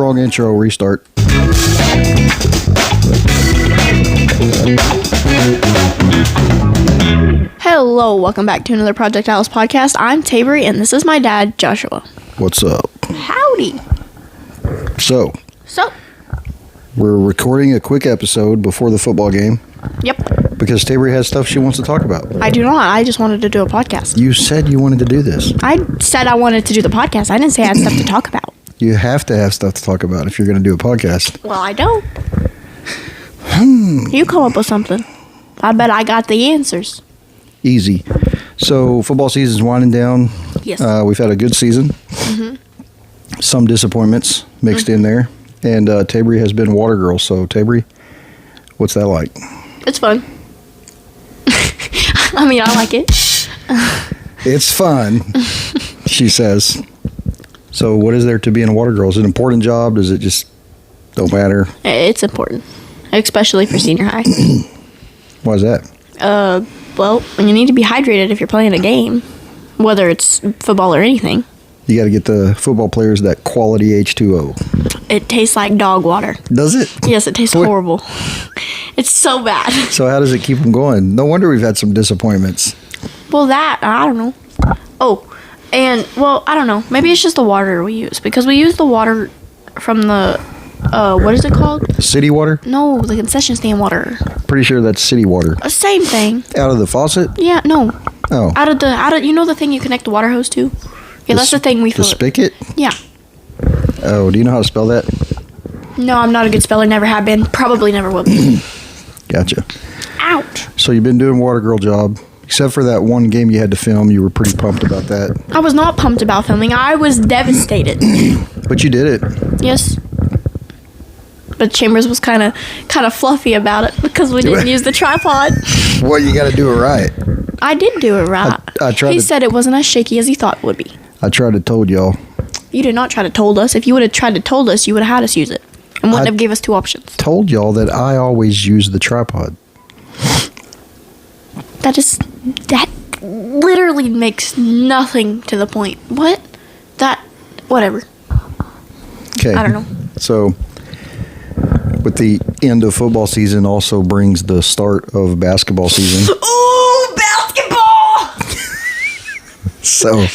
Wrong intro. Restart. Hello, welcome back to another ProjectAlice Podcast. I'm Tavery, and this is my dad, Joshua. What's up? Howdy. So, we're recording a quick episode before the football game. Yep. Because Tavery has stuff she wants to talk about. I do not. I just wanted to do a podcast. You said you wanted to do this. I said I wanted to do the podcast. I didn't say I had stuff to talk about. You have to have stuff to talk about if you're going to do a podcast. Well, I don't. You come up with something. I bet I got the answers. Easy. So, football season's winding down. Yes. We've had a good season. Mm-hmm. Some disappointments mixed in there. And Tavery has been water girl. So, Tavery, what's that like? It's fun. I mean, I like it. It's fun, she says. So, what is there to being a water girl? Is it an important job? Does it just don't matter? It's important, especially for senior high. Why is that? Well, you need to be hydrated if you're playing a game, whether it's football or anything. You got to get the football players that quality H2O. It tastes like dog water. Does it? Yes, it tastes horrible. It's so bad. So how does it keep them going? No wonder we've had some disappointments. Well, I don't know. Oh, and, well, I don't know. Maybe it's just the water we use, because we use the water from the, what is it called? City water? No, the concession stand water. Pretty sure that's city water. Same thing. Out of the faucet? Yeah, no. Oh. Out of you know the thing you connect the water hose to? Yeah, that's the thing we fill. The spigot? Yeah. Oh, do you know how to spell that? No, I'm not a good speller. Never have been. Probably never will be. Gotcha. Ouch. So you've been doing water girl job. Except for that one game you had to film, you were pretty pumped about that. I was not pumped about filming. I was devastated. But you did it. Yes. But Chambers was kind of fluffy about it because we didn't use the tripod. Well, you got to do it right. I did do it right. I tried. He said it wasn't as shaky as he thought it would be. I tried to told y'all. You did not try to told us. If you would have tried to told us, you would have had us use it. And wouldn't have gave us two options. Told y'all that I always use the tripod. That literally makes nothing to the point. What? Whatever. Okay. I don't know. So, with the end of football season also brings the start of basketball season. Ooh, basketball! So,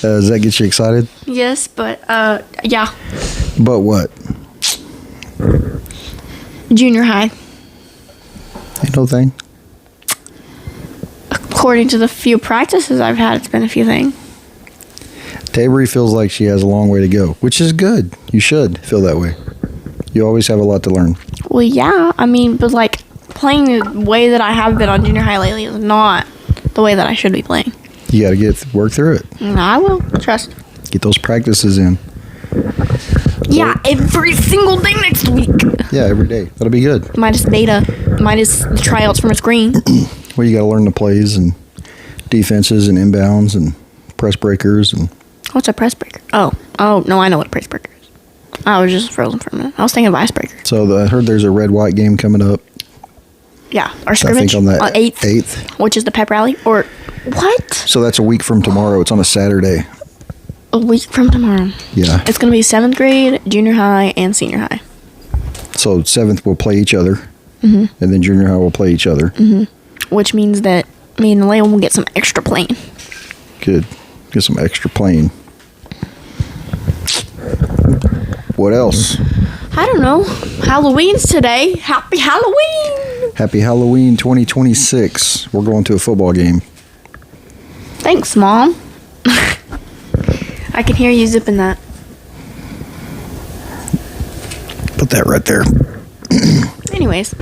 does that get you excited? Yes, but, yeah. But what? Junior high. Ain't no thing. According to the few practices I've had, it's been a few things. Tavery feels like she has a long way to go, which is good. You should feel that way. You always have a lot to learn. Well, yeah. I mean, but, like, playing the way that I have been on junior high lately is not the way that I should be playing. You got to work through it. And I will. Trust. Get those practices in. Yeah, every single day next week. Yeah, every day. That'll be good. Minus beta. Minus the tryouts from a screen. Well, you got to learn the plays and defenses and inbounds and press breakers and... What's a press breaker? Oh, no, I know what a press breaker is. I was just frozen for a minute. I was thinking of icebreaker. So I heard there's a red-white game coming up. Yeah, our scrimmage on the 8th, which is the pep rally. Or what? So that's a week from tomorrow. It's on a Saturday. A week from tomorrow. Yeah. It's going to be 7th grade, junior high, and senior high. So 7th will play each other, and then junior high will play each other. Mm-hmm. Which means that me and Leon will get some extra playing. Good. Get some extra playing. What else? I don't know. Halloween's today. Happy Halloween! Happy Halloween 2026. We're going to a football game. Thanks, Mom. I can hear you zipping that. Put that right there. Anyways.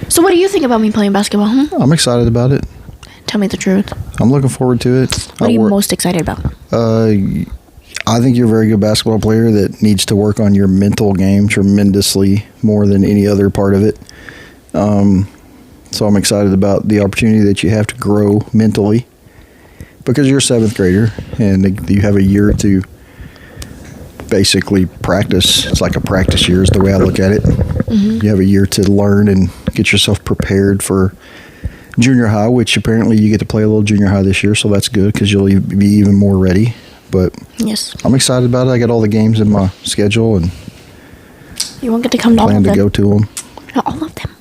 So what do you think about me playing basketball? I'm excited about it. Tell me the truth. I'm looking forward to it. What are you most excited about? I think you're a very good basketball player that needs to work on your mental game tremendously more than any other part of it. So I'm excited about the opportunity that you have to grow mentally because you're a 7th grader and you have a year to basically practice. It's like a practice year is the way I look at it. Mm-hmm. You have a year to learn and get yourself prepared for junior high, which apparently you get to play a little junior high this year, so that's good because you'll be even more ready. But yes, I'm excited about it. I got all the games in my schedule, and You won't get to come to all Plan of to them. go to them. Not all of them.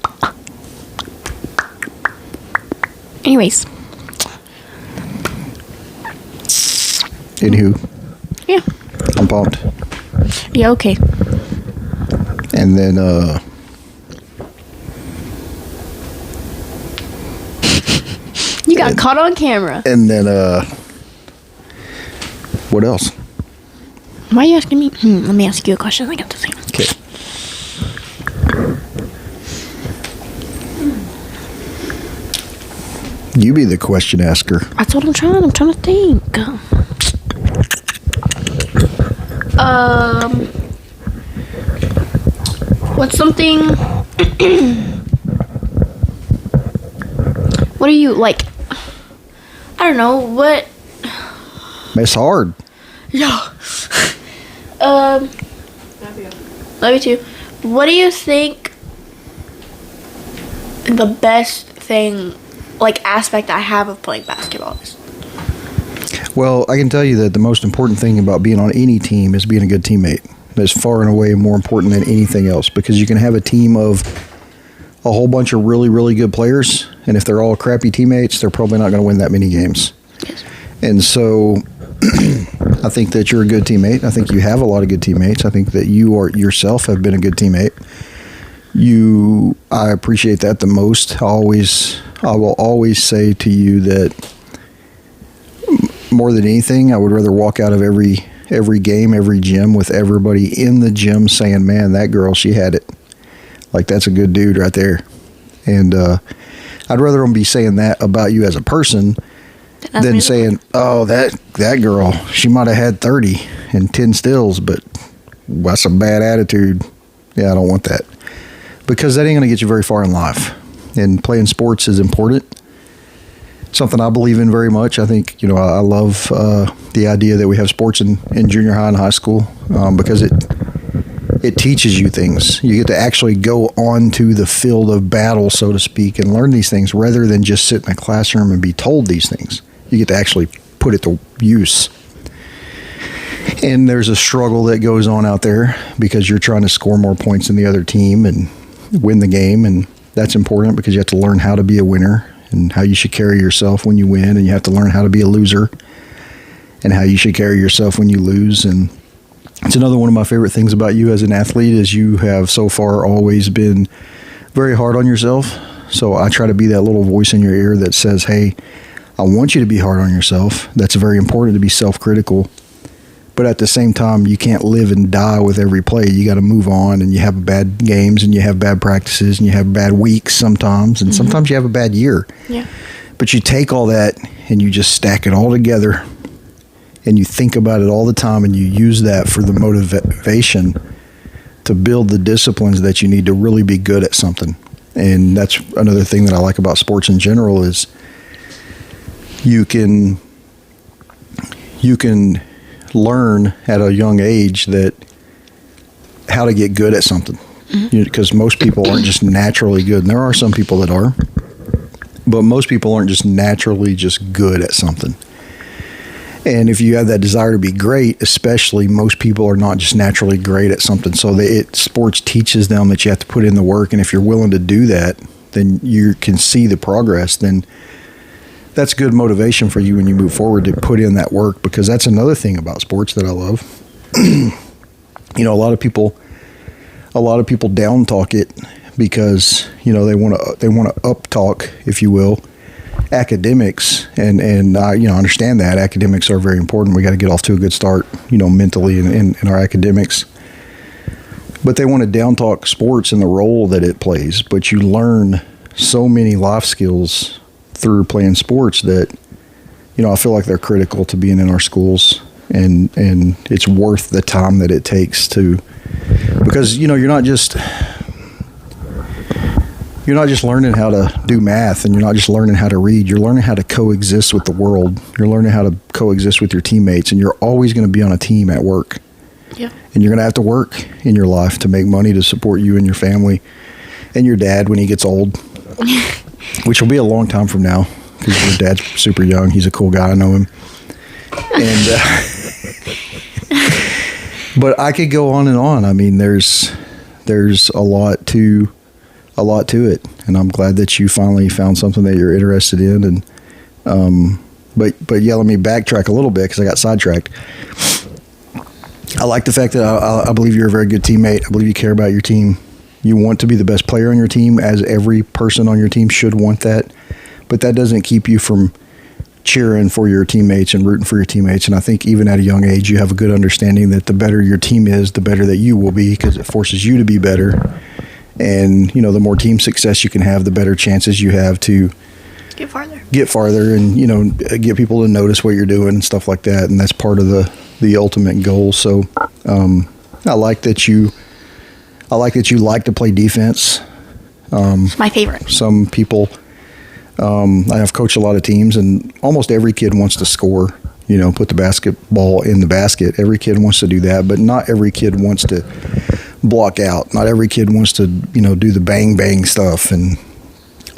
Anyways. Anywho, Yeah. I'm pumped. Yeah, okay. And then, You got caught on camera. and then, what else? Why are you asking me? Let me ask you a question. I got to think. Okay. You be the question asker. That's what I'm trying to think. What's something? What do you like? I don't know. What? It's hard. Yeah. Love you too. What do you think the best thing, like, aspect I have of playing basketball is? Well, I can tell you that the most important thing about being on any team is being a good teammate. That's far and away more important than anything else, because you can have a team of a whole bunch of really, really good players, and if they're all crappy teammates, they're probably not going to win that many games. Yes. And so I think that you're a good teammate. I think you have a lot of good teammates. I think that you are yourself have been a good teammate. I appreciate that the most. I will always say to you that more than anything, I would rather walk out of every game, every gym with everybody in the gym saying, man, that girl, she had it. Like, that's a good dude right there. And I'd rather them be saying that about you as a person than saying, oh, that girl, she might have had 30 and 10 stills, but that's a bad attitude. Yeah, I don't want that. Because that ain't going to get you very far in life. And playing sports is important. Something I believe in very much. I think, I love the idea that we have sports in junior high and high school because it teaches you things. You get to actually go onto the field of battle, so to speak, and learn these things rather than just sit in a classroom and be told these things. You get to actually put it to use. And there's a struggle that goes on out there because you're trying to score more points than the other team and win the game, and that's important because you have to learn how to be a winner and how you should carry yourself when you win, and you have to learn how to be a loser and how you should carry yourself when you lose. And it's another one of my favorite things about you as an athlete is you have so far always been very hard on yourself. So I try to be that little voice in your ear that says, hey, I want you to be hard on yourself. That's very important to be self-critical. But at the same time, you can't live and die with every play. You got to move on, and you have bad games, and you have bad practices, and you have bad weeks sometimes, and sometimes you have a bad year. Yeah. But you take all that, and you just stack it all together, and you think about it all the time, and you use that for the motivation to build the disciplines that you need to really be good at something. And that's another thing that I like about sports in general is you can learn at a young age that how to get good at something, because most people aren't just naturally good. And there are some people that are, but most people aren't just naturally just good at something. And if you have that desire to be great, especially, most people are not just naturally great at something. So sports teaches them that you have to put in the work. And if you're willing to do that, then you can see the progress. Then that's good motivation for you when you move forward to put in that work, because that's another thing about sports that I love. A lot of people down talk it because, they want to up talk, if you will, academics. And I understand that academics are very important. We got to get off to a good start, mentally in our academics. But they want to down talk sports and the role that it plays. But you learn so many life skills through playing sports that, I feel like they're critical to being in our schools, and it's worth the time that it takes to, because, you're not just learning how to do math, and you're not just learning how to read. You're learning how to coexist with the world. You're learning how to coexist with your teammates, and you're always going to be on a team at work. Yeah. And you're going to have to work in your life to make money to support you and your family and your dad when he gets old. Which will be a long time from now, because your dad's super young. He's a cool guy. I know him. And but I could go on and on. I mean, there's there's a lot to it, and I'm glad that you finally found something that you're interested in. And but yeah, let me backtrack a little bit because I got sidetracked. I like the fact that I believe you're a very good teammate. I believe you care about your team. You want to be the best player on your team, as every person on your team should want that. But that doesn't keep you from cheering for your teammates and rooting for your teammates. And I think even at a young age, you have a good understanding that the better your team is, the better that you will be, because it forces you to be better. And, you know, the more team success you can have, the better chances you have to get farther and, you know, get people to notice what you're doing and stuff like that. And that's part of the ultimate goal. So I like that you like to play defense. It's my favorite. Some people, I have coached a lot of teams, and almost every kid wants to score, you know, put the basketball in the basket. Every kid wants to do that, but not every kid wants to block out. Not every kid wants to, you know, do the bang bang stuff and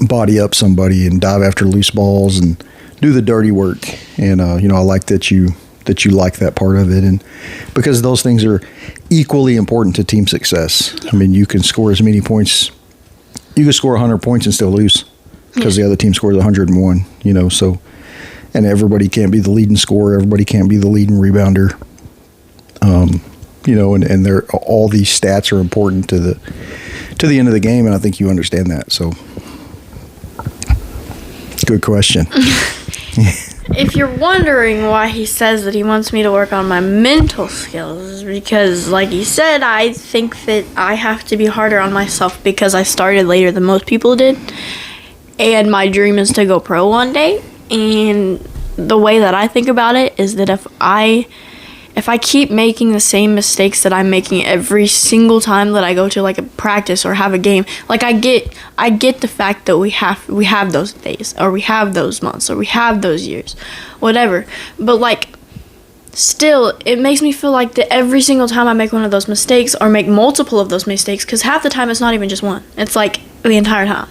body up somebody and dive after loose balls and do the dirty work. And you know, I like that you like that part of it, and because those things are equally important to team success. I mean, you can score as many points. You can score 100 points and still lose because the other team scores 101. You know, so, and everybody can't be the leading scorer. Everybody can't be the leading rebounder. You know, and they're all these stats are important to the end of the game, and I think you understand that. So, good question. If you're wondering why he says that he wants me to work on my mental skills, because, like he said, I think that I have to be harder on myself because I started later than most people did, and my dream is to go pro one day. And the way that I think about it is that if I keep making the same mistakes that I'm making every single time that I go to like a practice or have a game, like I get the fact that we have those days, or we have those months, or we have those years, whatever. But like, still, it makes me feel like that every single time I make one of those mistakes or make multiple of those mistakes, because half the time it's not even just one, it's like the entire time.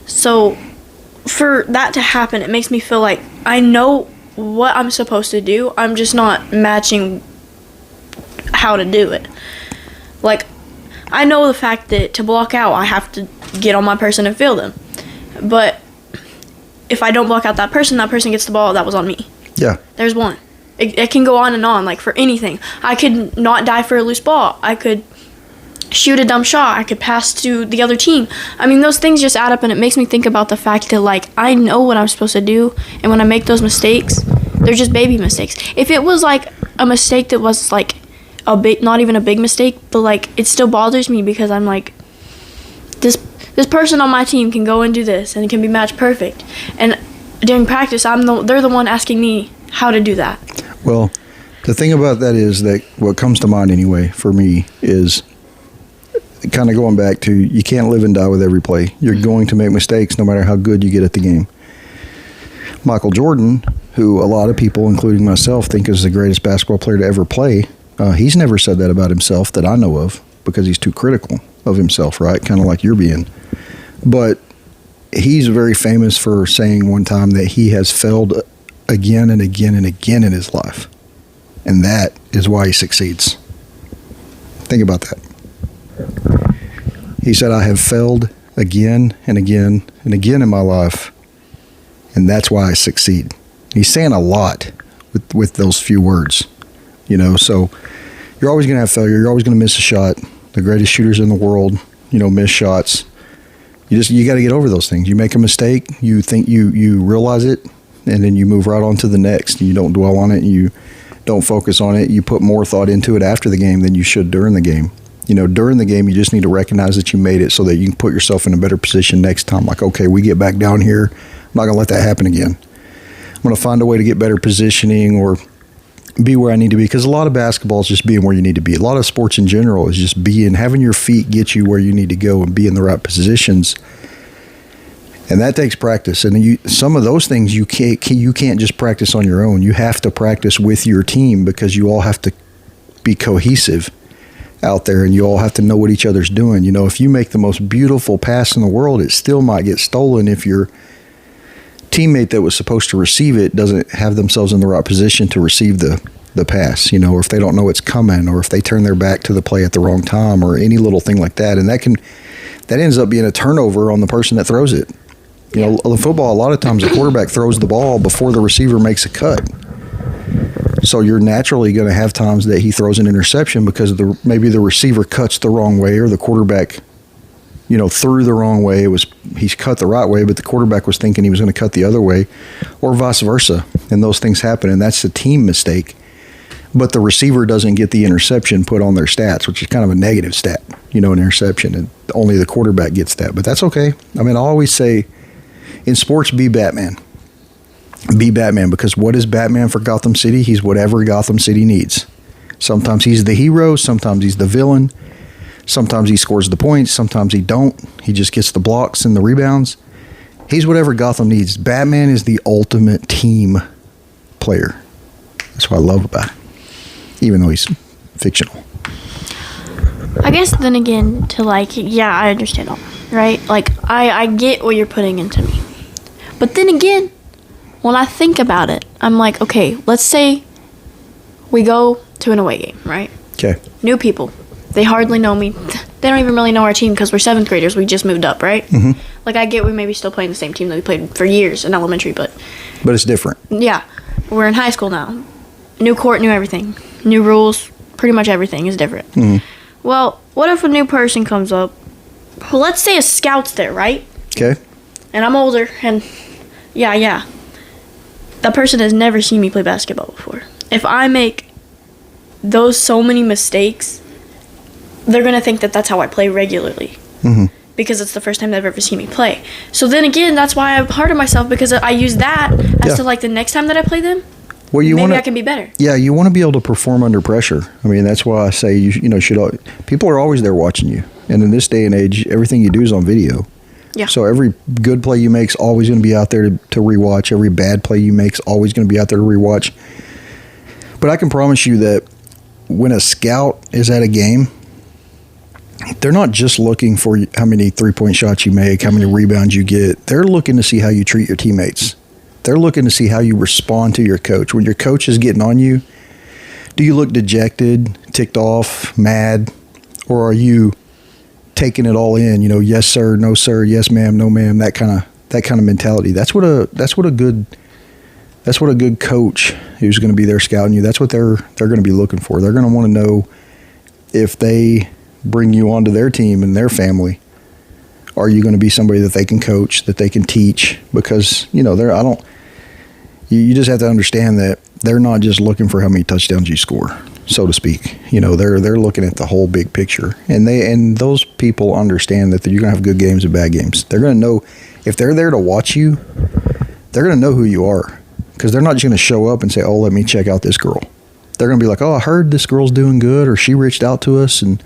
So for that to happen, it makes me feel like I know what I'm supposed to do, I'm just not matching how to do it. Like, I know the fact that to block out, I have to get on my person and field them. But if I don't block out that person gets the ball, that was on me. Yeah. There's one. It can go on and on, like for anything. I could not dive for a loose ball. I could shoot a dumb shot. I could pass to the other team. I mean, those things just add up, and it makes me think about the fact that, like, I know what I'm supposed to do, and when I make those mistakes, they're just baby mistakes. If it was, like, a mistake that was, like, not even a big mistake, but, like, it still bothers me because I'm, like, this person on my team can go and do this, and it can be match perfect. And during practice, they're the one asking me how to do that. Well, the thing about that is that what comes to mind anyway for me is kind of going back to, you can't live and die with every play. You're going to make mistakes no matter how good you get at the game. Michael Jordan, who a lot of people, including myself, think is the greatest basketball player to ever play, he's never said that about himself that I know of, because he's too critical of himself, right? Kind of like you're being. But he's very famous for saying one time that he has failed again and again and again in his life. And that is why he succeeds. Think about that. He said, I have failed again and again and again in my life, and that's why I succeed. He's saying a lot with those few words, you know. So you're always going to have failure. You're always going to miss a shot. The greatest shooters in the world, you know, miss shots. You got to get over those things. You make a mistake, you think you realize it, and then you move right on to the next. You don't dwell on it, and you don't focus on it. You put more thought into it after the game than you should during the game. You know, during the game, you just need to recognize that you made it so that you can put yourself in a better position next time. Like, okay, we get back down here. I'm not going to let that happen again. I'm going to find a way to get better positioning or be where I need to be, because a lot of basketball is just being where you need to be. A lot of sports in general is just having your feet get you where you need to go and be in the right positions. And that takes practice. And some of those things you can't just practice on your own. You have to practice with your team, because you all have to be cohesive out there, and you all have to know what each other's doing. You know, if you make the most beautiful pass in the world, it still might get stolen if your teammate that was supposed to receive it doesn't have themselves in the right position to receive the the pass, or if they don't know it's coming, or if they turn their back to the play at the wrong time, or any little thing like that. And that ends up being a turnover on the person that throws it. The football, a lot of times the quarterback throws the ball before the receiver makes a cut. So you're naturally going to have times that he throws an interception because maybe the receiver cuts the wrong way, or the quarterback, threw the wrong way. He's cut the right way, but the quarterback was thinking he was going to cut the other way, or vice versa. And those things happen, and that's a team mistake. But the receiver doesn't get the interception put on their stats, which is kind of a negative stat, an interception, and only the quarterback gets that. But that's okay. I mean, I always say in sports, be Batman. Be Batman, because what is Batman for Gotham City? He's whatever Gotham City needs. Sometimes he's the hero, sometimes he's the villain, sometimes he scores the points, sometimes he don't. He just gets the blocks and the rebounds. He's whatever Gotham needs. Batman is the ultimate team player. That's what I love about it, even though he's fictional. I guess then again, I understand all, right? I get what you're putting into me. But then again, when I think about it, I'm like, okay, let's say we go to an away game, right? Okay. New people. They hardly know me. They don't even really know our team because we're 7th graders. We just moved up, right? Mm-hmm. I get we maybe still playing the same team that we played for years in elementary, but it's different. Yeah. We're in high school now. New court, new everything. New rules. Pretty much everything is different. Mm-hmm. Well, what if a new person comes up? Well, let's say a scout's there, right? Okay. And I'm older, and yeah. That person has never seen me play basketball before. If I make those so many mistakes, they're going to think that that's how I play regularly. Mm-hmm. Because it's the first time they've ever seen me play. So then again, that's why I'm hard on myself, because I use that as to the next time that I play them, maybe I can be better. Yeah, you want to be able to perform under pressure. I mean, that's why I say people are always there watching you. And in this day and age, everything you do is on video. Yeah. So every good play you make is always going to be out there to rewatch. Every bad play you make is always going to be out there to rewatch. But I can promise you that when a scout is at a game, they're not just looking for how many three-point shots you make, how many rebounds you get. They're looking to see how you treat your teammates. They're looking to see how you respond to your coach. When your coach is getting on you, do you look dejected, ticked off, mad, or are you taking it all in? Yes sir, no sir, yes ma'am, no ma'am. That kind of mentality. That's what a good coach who's going to be there scouting you. That's what they're going to be looking for. They're going to want to know if they bring you onto their team and their family, are you going to be somebody that they can coach, that they can teach? Because you just have to understand that they're not just looking for how many touchdowns you score, so to speak. They're looking at the whole big picture, and those people understand that you're going to have good games and bad games. They're going to know if they're there to watch you. They're going to know who you are, because they're not just going to show up and say, "Oh, let me check out this girl." They're going to be like, "Oh, I heard this girl's doing good, or she reached out to us and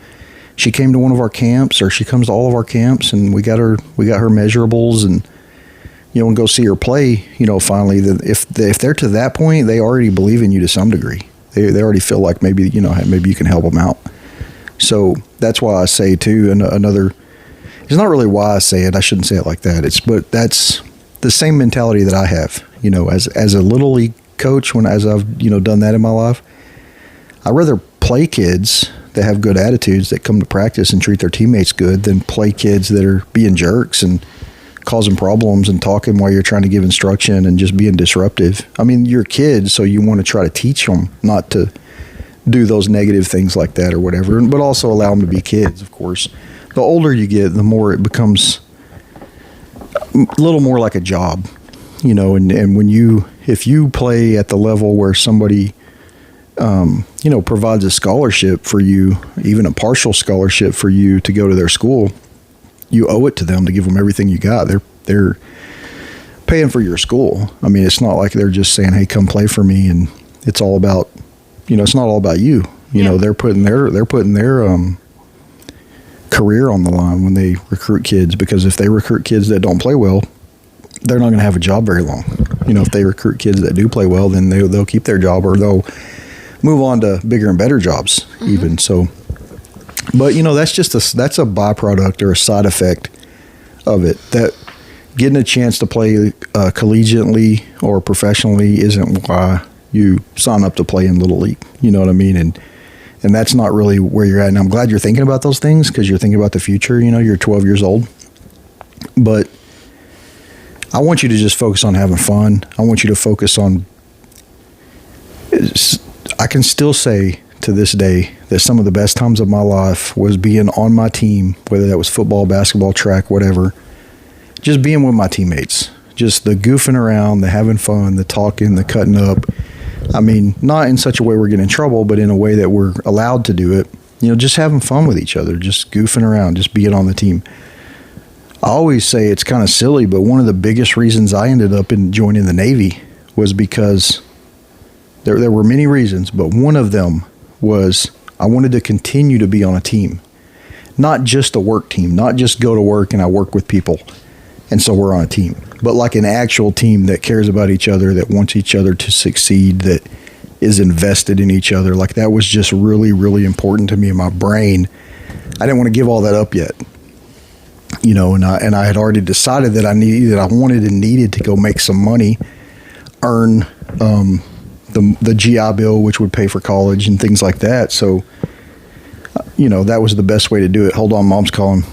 she came to one of our camps, or she comes to all of our camps, and we got her measurables, and and go see her play." Finally, if they're to that point, they already believe in you to some degree. They already feel like maybe you can help them out. So that's why I say too. And it's not really why I say it. I shouldn't say it like that. But that's the same mentality that I have. As a little league coach, as I've done that in my life, I'd rather play kids that have good attitudes, that come to practice and treat their teammates good, than play kids that are being jerks and causing problems and talking while you're trying to give instruction and just being disruptive. I mean, you're kids, so you want to try to teach them not to do those negative things like that or whatever, but also allow them to be kids, of course. The older you get, the more it becomes a little more like a job, and if you play at the level where somebody provides a scholarship for you, even a partial scholarship for you to go to their school, you owe it to them to give them everything you got. They're paying for your school. I mean, it's not like they're just saying, "Hey, come play for me," and it's all about, it's not all about you. They're putting their career on the line when they recruit kids, because if they recruit kids that don't play well, they're not going to have a job very long. If they recruit kids that do play well, then they'll keep their job, or they'll move on to bigger and better jobs, even. So, but that's a byproduct or a side effect of it. That getting a chance to play collegiately or professionally isn't why you sign up to play in Little League. You know what I mean? And that's not really where you're at. And I'm glad you're thinking about those things because you're thinking about the future. You know, you're 12 years old. But I want you to just focus on having fun. I want you to focus on, I can still say to this day that some of the best times of my life was being on my team, whether that was football, basketball, track, whatever, just being with my teammates, just the goofing around, the having fun, the talking, the cutting up. I mean, not in such a way we're getting in trouble, but in a way that we're allowed to do it. You know, just having fun with each other, just goofing around, just being on the team. I always say it's kind of silly, but one of the biggest reasons I ended up in joining the Navy was because there were many reasons, but one of them was I wanted to continue to be on a team, not just a work team, not just go to work and I work with people and so we're on a team, but like an actual team that cares about each other, that wants each other to succeed, that is invested in each other. Like that was just really, really important to me in my brain. I didn't want to give all that up yet, you know, and I had already decided that I wanted and needed to go make some money, earn the GI Bill, which would pay for college and things like that. So, you know, that was the best way to do it. Hold on, Mom's calling.